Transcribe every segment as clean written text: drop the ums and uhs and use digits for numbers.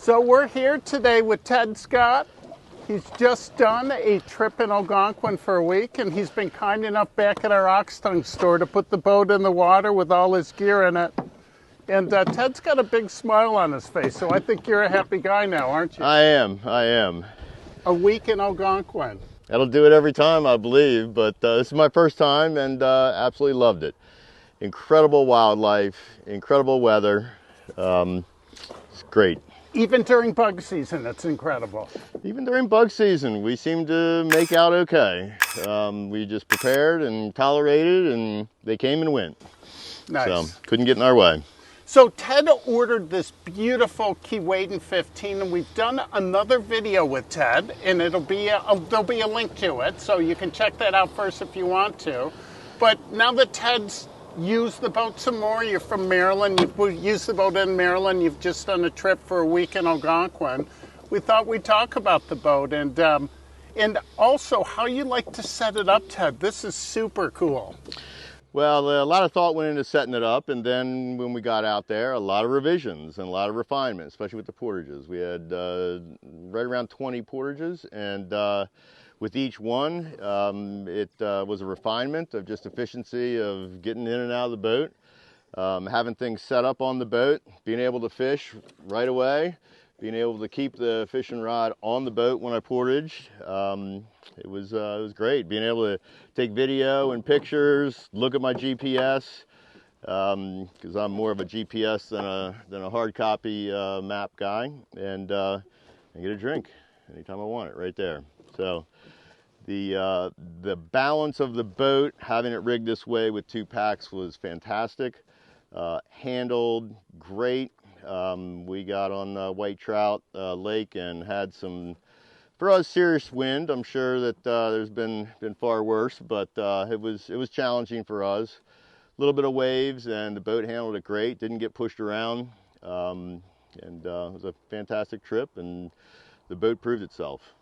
So we're here today with Ted Scott. He's just done a trip in Algonquin for a week, and he's been kind enough back at our Oxtongue store to put the boat in the water with all his gear in it. And Ted's got a big smile on his face, so I think you're a happy guy now, aren't you? I am. A week in Algonquin. That'll do it every time, I believe, but this is my first time and absolutely loved it. Incredible wildlife, incredible weather. It's great. Even during bug season, it's incredible. Even during bug season, we seem to make out okay. We just prepared and tolerated, and they came and went. Nice. So, couldn't get in our way. So Ted ordered this beautiful Keewaydin 15, and we've done another video with Ted, and there'll be a link to it, so you can check that out first if you want to. But now that Ted's used the boat some more, you're from Maryland, you've used the boat in Maryland, you've just done a trip for a week in Algonquin, we thought we'd talk about the boat and also how you like to set it up, Ted. This is super cool. Well, a lot of thought went into setting it up, and then when we got out there, a lot of revisions and a lot of refinement, especially with the portages. We had right around 20 portages, and with each one, it was a refinement of just efficiency of getting in and out of the boat, having things set up on the boat, being able to fish right away, being able to keep the fishing rod on the boat when I portaged. It was great, being able to take video and pictures, look at my GPS, because I'm more of a GPS than a hard copy map guy, and get a drink anytime I want it right there. So the balance of the boat, having it rigged this way with 2 packs, was fantastic. Handled great. We got on White Trout Lake and had some, for us, serious wind. I'm sure that there's been far worse, but it was challenging for us. A little bit of waves, and the boat handled it great. Didn't get pushed around, and it was a fantastic trip, and the boat proved itself.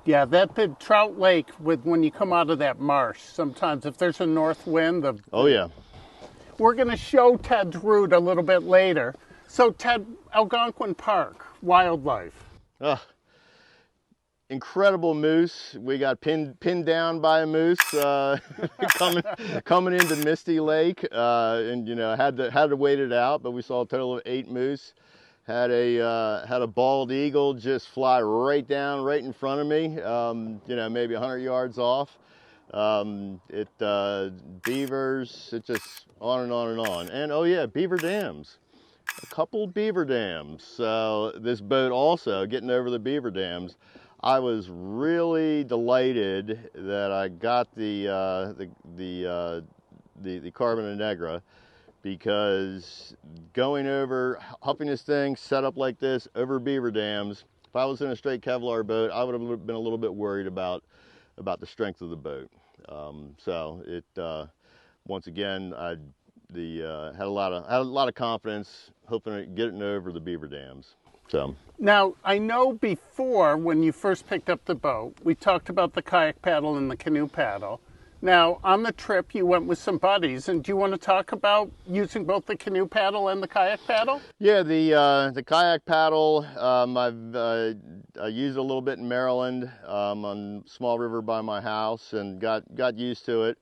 Yeah, that big Trout Lake, when you come out of that marsh, sometimes if there's a north wind, oh yeah. We're going to show Ted's route a little bit later. So Ted, Algonquin Park, wildlife. Incredible moose. We got pinned down by a moose coming into Misty Lake, and had to wait it out. But we saw a total of 8 moose. Had a bald eagle just fly right down right in front of me. Maybe 100 yards off. Beavers. It just on and on and on. And oh yeah, beaver dams. A couple beaver dams. So this boat also getting over the beaver dams. I was really delighted that I got the Carbon Negra, because going over, huffing this thing set up like this over beaver dams, if I was in a straight Kevlar boat, I would have been a little bit worried about the strength of the boat. So it once again, had a lot of confidence, hoping to get it over the beaver dams. So now, I know before, when you first picked up the boat, we talked about the kayak paddle and the canoe paddle. Now, on the trip, you went with some buddies, and do you want to talk about using both the canoe paddle and the kayak paddle? Yeah, the kayak paddle, I used it a little bit in Maryland, on small river by my house, and got used to it.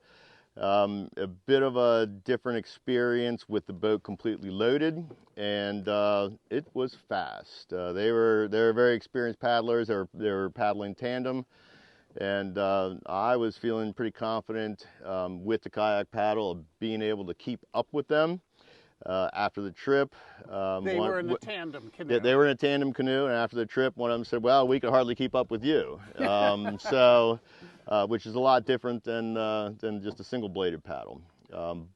A bit of a different experience with the boat completely loaded, and it was fast. They were very experienced paddlers. They were paddling tandem, and I was feeling pretty confident with the kayak paddle of being able to keep up with them after the trip. They were in a tandem canoe. They were in a tandem canoe, and after the trip, one of them said, "Well, we could hardly keep up with you." Which is a lot different than just a single-bladed paddle.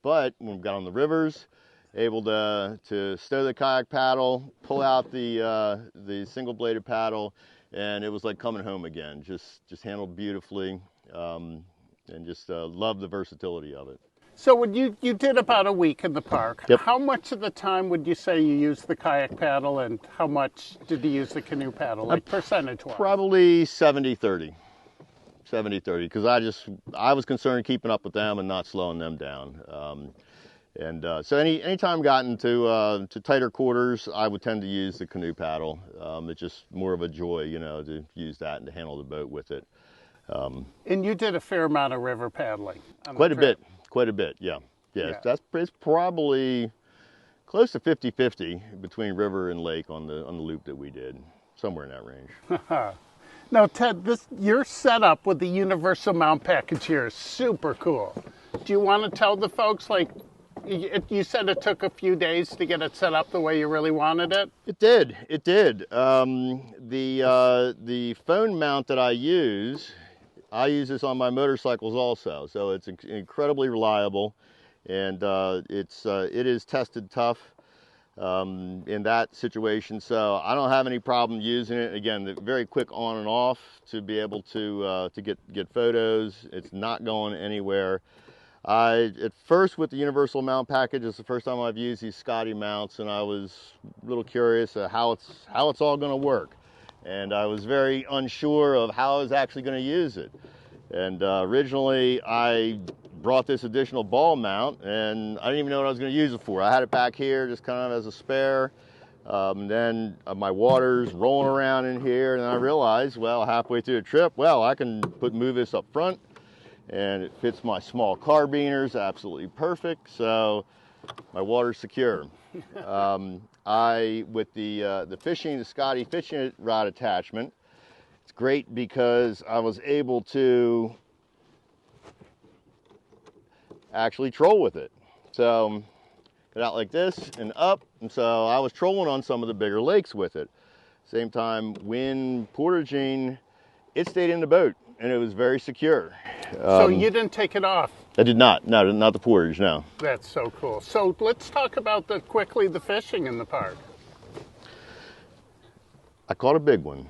But when we got on the rivers, able to stow the kayak paddle, pull out the single-bladed paddle, and it was like coming home again. Just handled beautifully, and just loved the versatility of it. So when you did about a week in the park, Yep. How much of the time would you say you used the kayak paddle, and how much did you use the canoe paddle, like percentage-wise? Probably 70-30. 70-30, because I was concerned keeping up with them and not slowing them down. And so anytime I got into to tighter quarters, I would tend to use the canoe paddle. It's just more of a joy, you know, to use that and to handle the boat with it. And you did a fair amount of river paddling on Quite the a trip. bit, yeah. Yeah. It's probably close to 50-50 between river and lake on the loop that we did, somewhere in that range. Now, Ted, your setup with the universal mount package here is super cool. Do you want to tell the folks, like, you said it took a few days to get it set up the way you really wanted it? It did. The phone mount that I use this on my motorcycles also, so it's incredibly reliable, and it is tested tough in that situation, so I don't have any problem using it. Again, very quick on and off to be able to get photos. It's not going anywhere. At first with the universal mount package, it's the first time I've used these Scotty mounts, and I was a little curious how it's all going to work, and I was very unsure of how I was actually going to use it. And originally I brought this additional ball mount, and I didn't even know what I was going to use it for. I had it back here just kind of as a spare. Then my water's rolling around in here, and I realized, well, halfway through the trip, well, I can move this up front, and it fits my small carbiners absolutely perfect, so my water's secure. With the Scotty fishing rod attachment, it's great because I was able to actually troll with it. So get out like this and up, and so I was trolling on some of the bigger lakes with it. Same time, wind, portaging, it stayed in the boat, and it was very secure. So you didn't take it off? I did not. No, not the portage, no. That's so cool. So let's talk about quickly the fishing in the park. I caught a big one.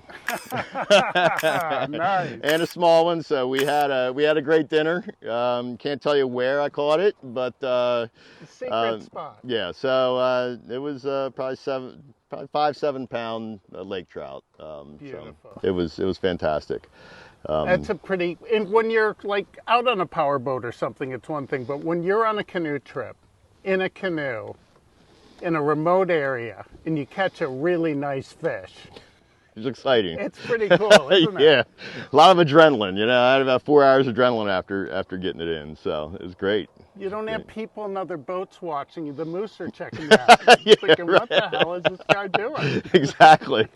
Nice. And a small one, so we had a great dinner. Can't tell you where I caught it, but Secret spot. Yeah, so it was probably 5-7 pound lake trout. Beautiful. So it was fantastic. That's and when you're like out on a power boat or something, it's one thing, but when you're on a canoe trip, in a canoe, in a remote area, and you catch a really nice fish, it's exciting. it's pretty cool, isn't it? Yeah, a lot of adrenaline. You know, I had about 4 hours of adrenaline after getting it in, so it was great. You don't have people in other boats watching you. The moose are checking you out. Yeah, thinking, right. What the hell is this guy doing? Exactly.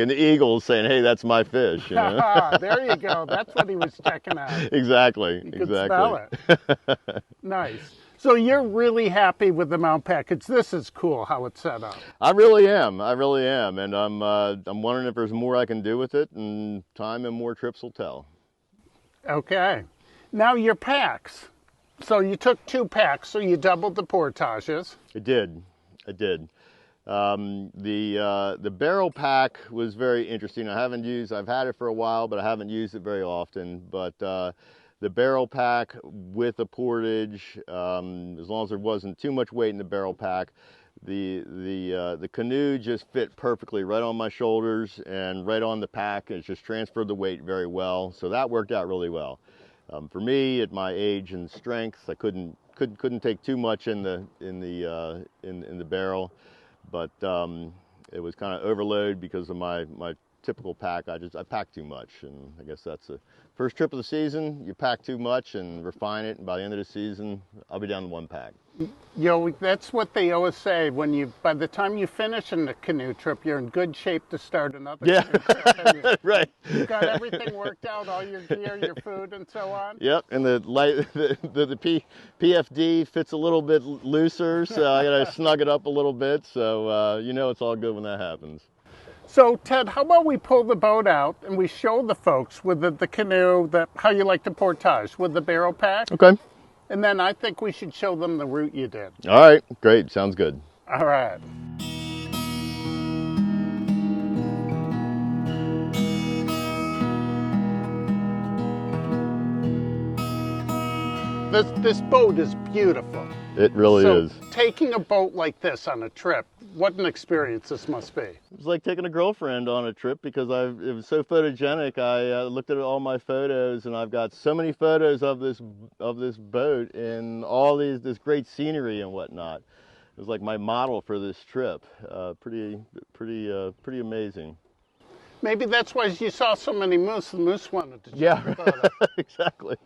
And the eagle's saying, "Hey, that's my fish." You know? There you go. That's what he was checking out. Exactly. You could smell it. Nice. So you're really happy with the mount package. This is cool how it's set up. I really am, and I'm wondering if there's more I can do with it, and time and more trips will tell. Okay. Now your packs. So you took 2 packs, so you doubled the portages. I did. The barrel pack was very interesting. I've had it for a while, but I haven't used it very often. But the barrel pack with the portage, as long as there wasn't too much weight in the barrel pack, the canoe just fit perfectly right on my shoulders and right on the pack. It just transferred the weight very well, so that worked out really well. For me, at my age and strength, I couldn't take too much in the barrel, but it was kind of overload because of my typical pack. I packed too much, and I guess that's the first trip of the season. You pack too much and refine it, and by the end of the season, I'll be down to 1 pack. You know, that's what they always say. By the time you finish in the canoe trip, you're in good shape to start another canoe trip. Right. You've got everything worked out, all your gear, your food, and so on. Yep, and the PFD fits a little bit looser, so I gotta snug it up a little bit. So you know, it's all good when that happens. So Ted, how about we pull the boat out and we show the folks with the canoe how you like to portage with the barrel pack? Okay. And then I think we should show them the route you did. All right, great, sounds good. All right. This boat is beautiful. It really So is. taking a boat like this on a trip, what an experience this must be. It's like taking a girlfriend on a trip because it was so photogenic. I looked at all my photos, and I've got so many photos of this boat and all this great scenery and whatnot. It was like my model for this trip. Pretty amazing. Maybe that's why you saw so many moose. The moose wanted to Yeah, jump the boat up. exactly.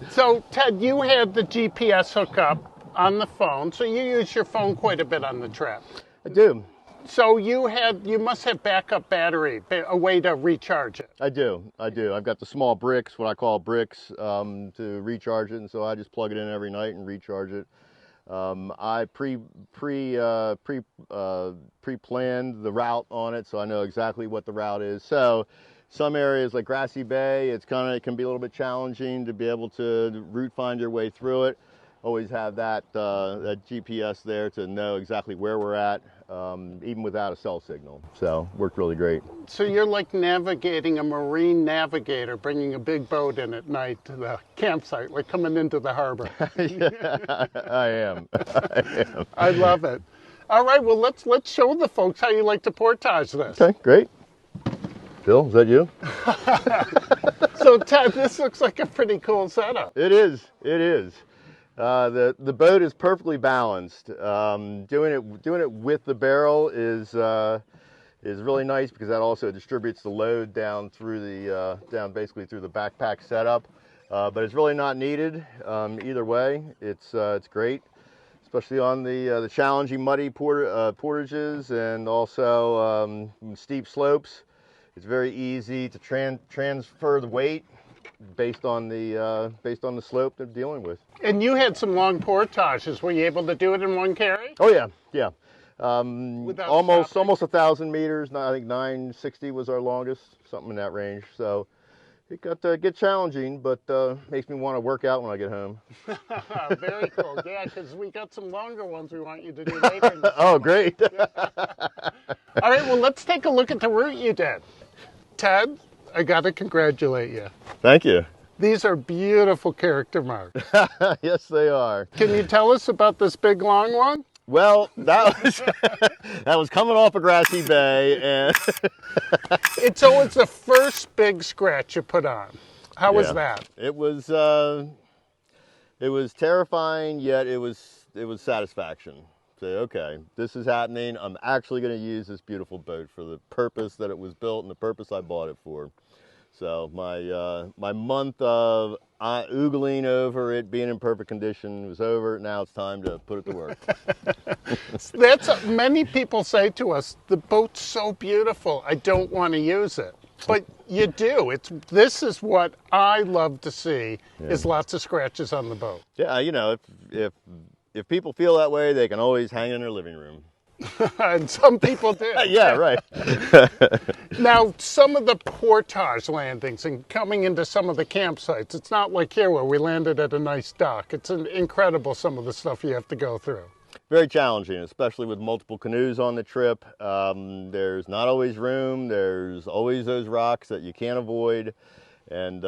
So Ted, you had the GPS hookup on the phone, so you use your phone quite a bit on the trip. I do. So you must have backup battery, a way to recharge it. I do. I've got the small bricks, what I call bricks, to recharge it, and so I just plug it in every night and recharge it. I pre-planned the route on it, so I know exactly what the route is. So some areas like Grassy Bay, it can be a little bit challenging to be able to route find your way through it. Always have that GPS there to know exactly where we're at, even without a cell signal. So worked really great. So you're like navigating a marine navigator, bringing a big boat in at night to the campsite, like coming into the harbor. Yeah, I am. I love it. All right, well let's show the folks how you like to portage this. Okay, great. Bill, is that you? So Ted, this looks like a pretty cool setup. It is. It is. The boat is perfectly balanced. Doing it with the barrel is really nice because that also distributes the load down through basically through the backpack setup. But it's really not needed either way. It's great, especially on the challenging muddy portages and also steep slopes. It's very easy to transfer the weight based on the slope they're dealing with. And you had some long portages. Were you able to do it in one carry? Oh yeah. Almost 1,000 meters. I think 960 was our longest, something in that range. So it got to get challenging, but makes me want to work out when I get home. Very cool. Yeah, because we got some longer ones we want you to do later. In the Oh, great. All right, well, let's take a look at the route you did. Ted, I got to congratulate you. Thank you. These are beautiful character marks. Yes, they are. Can you tell us about this big long one? Well, that was coming off of Grassy Bay, and It's the first big scratch you put on. How was that? It was terrifying, yet it was satisfaction. Say, okay, this is happening. I'm actually going to use this beautiful boat for the purpose that it was built and the purpose I bought it for. So my month of oogling over it being in perfect condition was over. Now it's time to put it to work. Many people say to us, the boat's so beautiful, I don't want to use it. But you do. This is what I love to see, is lots of scratches on the boat. Yeah, you know, if people feel that way, they can always hang it in their living room. And some people do. Yeah, right. Now, some of the portage landings and coming into some of the campsites, it's not like here where we landed at a nice dock. It's incredible, some of the stuff you have to go through. Very challenging, especially with multiple canoes on the trip. There's not always room. There's always those rocks that you can't avoid. And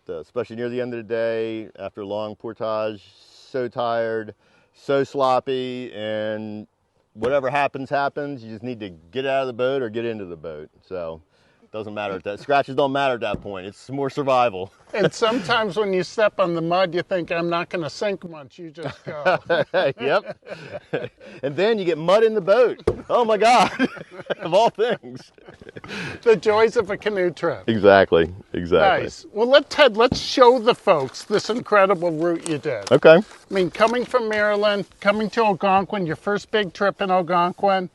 especially near the end of the day, after a long portage, so tired, so sloppy, and whatever happens. You just need to get out of the boat or get into the boat. So it doesn't matter. Scratches don't matter at that point. It's more survival. And sometimes when you step on the mud, you think, I'm not going to sink much. You just go. Yep. And then you get mud in the boat. Oh my God. Of all things. The joys of a canoe trip. Exactly. Nice. Well, let's show the folks this incredible route you did. Okay. I mean, coming from Maryland, coming to Algonquin, your first big trip in Algonquin,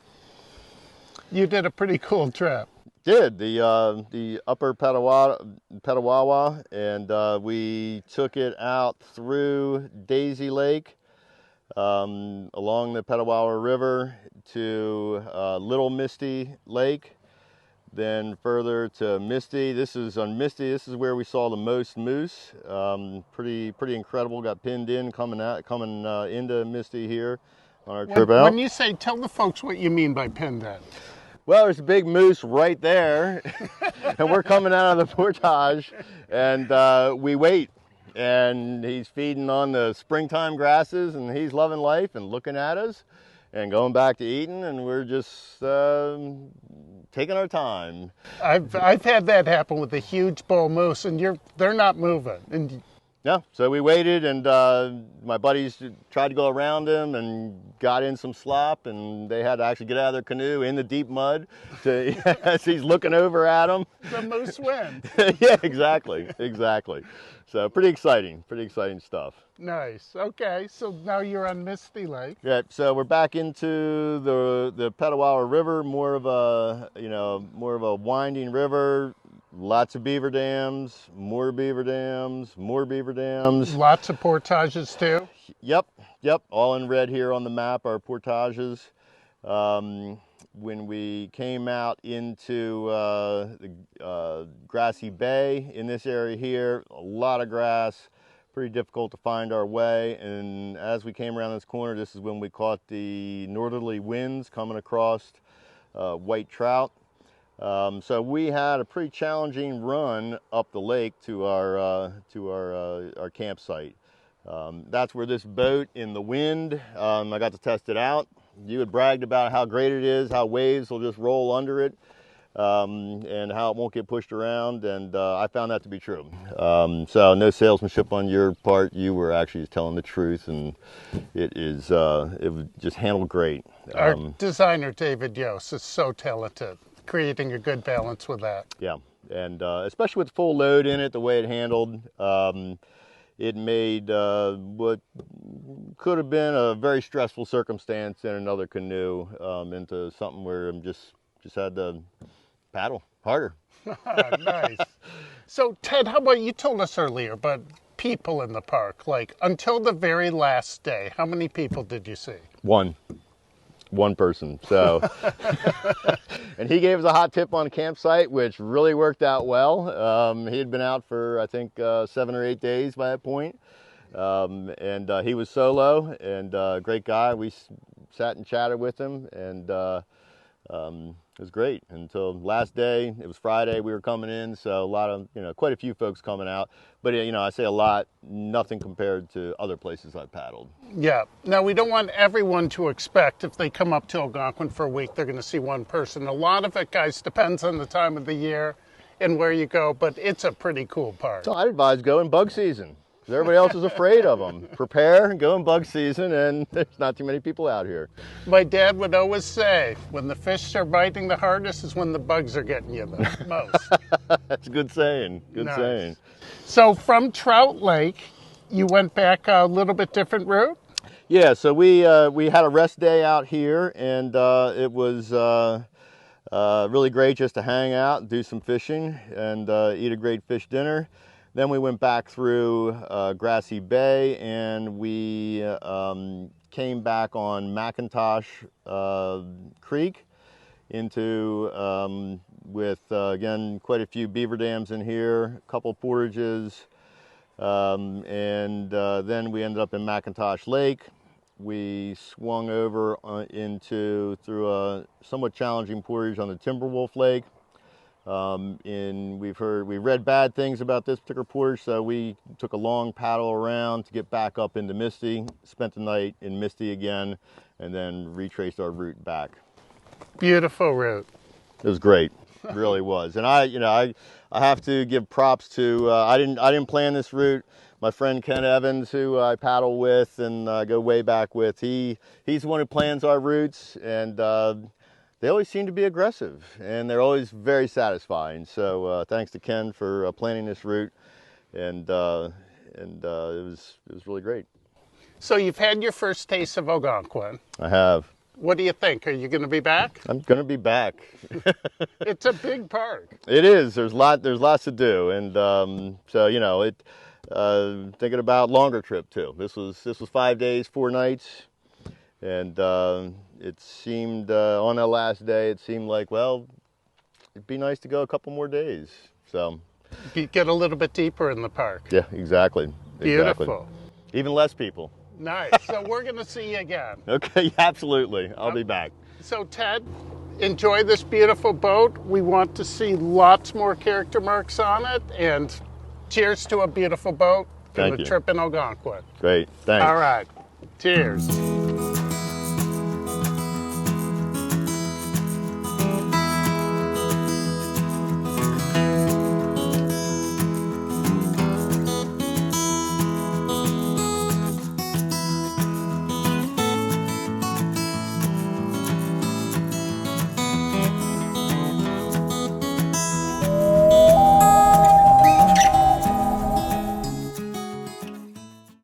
you did a pretty cool trip. Did the upper Petawawa, and we took it out through Daisy Lake, along the Petawawa River to Little Misty Lake, then further to Misty. This is where we saw the most moose. Pretty incredible. Got pinned in coming into Misty here on our trip out. When you say, tell the folks what you mean by pinned in. Well, there's a big moose right there, and we're coming out of the portage, and we wait. and he's feeding on the springtime grasses, and he's loving life and looking at us and going back to eating, and we're just taking our time. I've had that happen with a huge bull moose, and they're not moving. And No, so we waited, and my buddies tried to go around him and got in some slop, and they had to actually get out of their canoe in the deep mud as he's looking over at them. the moose wins. Yeah, exactly. So pretty exciting stuff. Nice. Okay, so now you're on Misty Lake. Yeah, so we're back into the Petawawa River, more of a winding river. Lots of beaver dams, more beaver dams, more beaver dams. Lots of portages too. Yep. All in red here on the map are portages. When we came out into the grassy bay in this area here, a lot of grass, pretty difficult to find our way. And as we came around this corner, this is when we caught the northerly winds coming across white trout. So we had a pretty challenging run up the lake to our campsite. That's where this boat in the wind, I got to test it out. You had bragged about how great it is, how waves will just roll under it, and how it won't get pushed around, and I found that to be true. So no salesmanship on your part. You were actually just telling the truth, and it was just handled great. Our designer, David Yost, is so talented, creating a good balance with that. Yeah, and especially with full load in it, the way it handled, it made what could have been a very stressful circumstance in another canoe into something where I'm just had to paddle harder. Nice. So Ted, how about, you told us earlier, but people in the park, like until the very last day, how many people did you see? One person. So, and he gave us a hot tip on a campsite, which really worked out well. He had been out for, I think, 7 or 8 days by that point. And he was solo, and great guy. We sat and chatted with him, and it was great until last day. It was Friday, we were coming in, so quite a few folks coming out. But I say a lot, nothing compared to other places I've paddled. Yeah. Now, we don't want everyone to expect if they come up to Algonquin for a week, they're going to see one person. A lot of it, guys, depends on the time of the year and where you go, but it's a pretty cool park. So I'd advise go in bug season. Everybody else is afraid of them. Prepare and go in bug season, and there's not too many people out here. My dad would always say, when the fish are biting the hardest is when the bugs are getting you the most. That's a good saying. Good Nice. saying. So from Trout Lake, you went back a little bit different route? Yeah, so we had a rest day out here, and it was really great just to hang out and do some fishing and eat a great fish dinner. Then we went back through Grassy Bay, and we came back on McIntosh Creek into with again quite a few beaver dams in here, a couple portages, and then we ended up in McIntosh Lake. We swung over through a somewhat challenging portage on the Timberwolf Lake. We read bad things about this particular portage, so we took a long paddle around to get back up into Misty, spent the night in Misty again, and then retraced our route back. Beautiful route. It was great, it really was. And I have to give props to, I didn't plan this route. My friend Ken Evans, who I paddle with and go way back with, he's the one who plans our routes, and they always seem to be aggressive, and they're always very satisfying. So thanks to Ken for planning this route, and it was really great. So you've had your first taste of Algonquin. I have. What do you think? Are you going to be back? I'm going to be back. It's a big park. It is. There's lots to do, and so thinking about longer trip too. This was 5 days, 4 nights, and it seemed on that last day, it seemed like, well, it'd be nice to go a couple more days. So Get a little bit deeper in the park. yeah, exactly. Beautiful. Even less people. Nice. So we're going to see you again. Okay, absolutely. I'll be back. So Ted, enjoy this beautiful boat. We want to see lots more character marks on it, and cheers to a beautiful boat. for Thank the you. trip in Algonquin. Great. Thanks. All right. Cheers.